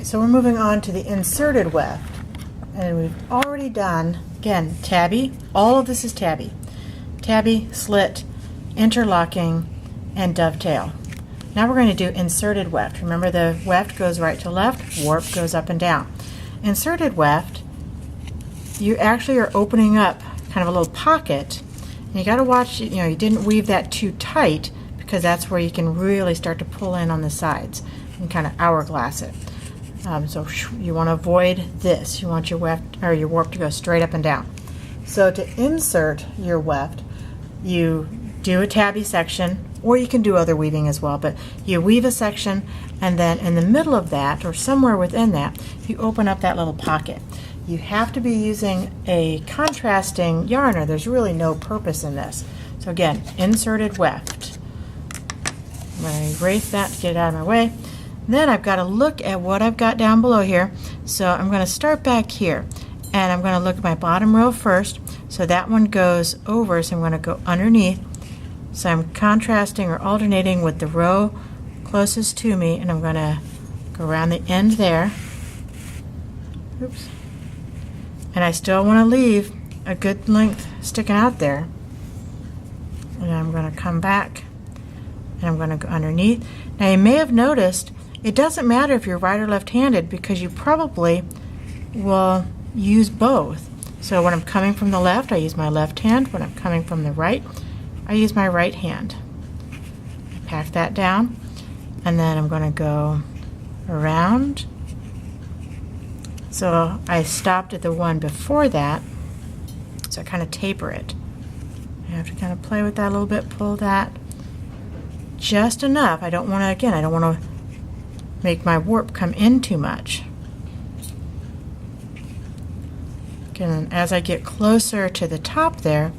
Okay, so we're moving on to the inserted weft. And we've already done, again, tabby. All of this is tabby. Tabby, slit, interlocking, and dovetail. Now we're going to do inserted weft. Remember, the weft goes right to left, warp goes up and down. Inserted weft, you actually are opening up kind of a little pocket. And you got to watch, you didn't weave that too tight, because that's where you can really start to pull in on the sides and kind of hourglass it. So you want to avoid this. You want your weft or your warp to go straight up and down. So to insert your weft, you do a tabby section, or you can do other weaving as well, but you weave a section, and then in the middle of that, or somewhere within that, you open up that little pocket. You have to be using a contrasting yarn, or there's really no purpose in this. So again, inserted weft. I'm going to erase that to get it out of my way. Then I've got to look at what I've got down below here. So I'm going to start back here, and I'm going to look at my bottom row first. So that one goes over, so I'm going to go underneath. So I'm contrasting or alternating with the row closest to me, and I'm going to go around the end there. Oops. And I still want to leave a good length sticking out there. And I'm going to come back, and I'm going to go underneath. Now you may have noticed it doesn't matter if you're right or left-handed, because you probably will use both. So when I'm coming from the left, I use my left hand. When I'm coming from the right, I use my right hand. Pack that down, and then I'm going to go around. So I stopped at the one before that, so I kind of taper it. I have to kind of play with that a little bit, pull that just enough. I don't want to, again, I don't want to make my warp come in too much. Again, as I get closer to the top there,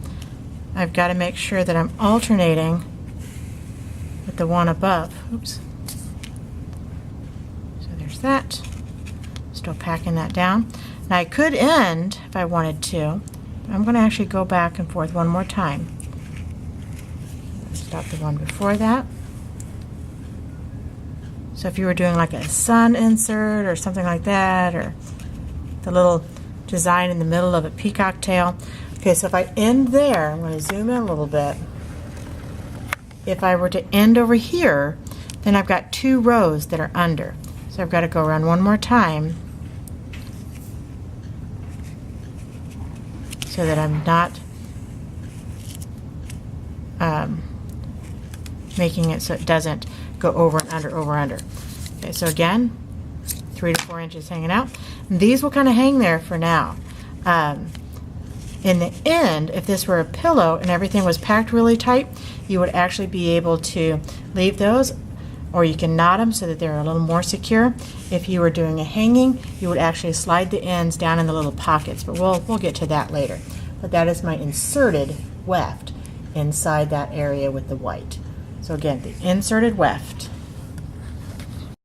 I've got to make sure that I'm alternating with the one above. Oops. So there's that. Still packing that down. Now I could end if I wanted to. I'm going to actually go back and forth one more time. Stop the one before that. So if you were doing like a sun insert or something like that, or the little design in the middle of a peacock tail. Okay, so if I end there, I'm going to zoom in a little bit. If I were to end over here, then I've got two rows that are under. So I've got to go around one more time so that I'm not making it so it doesn't go over and under, over, under. Okay, so again, 3 to 4 inches hanging out. And these will kind of hang there for now. In the end, if this were a pillow and everything was packed really tight, you would actually be able to leave those, or you can knot them so that they're a little more secure. If you were doing a hanging, you would actually slide the ends down in the little pockets, but we'll get to that later. But that is my inserted weft inside that area with the white. So again, the inserted weft.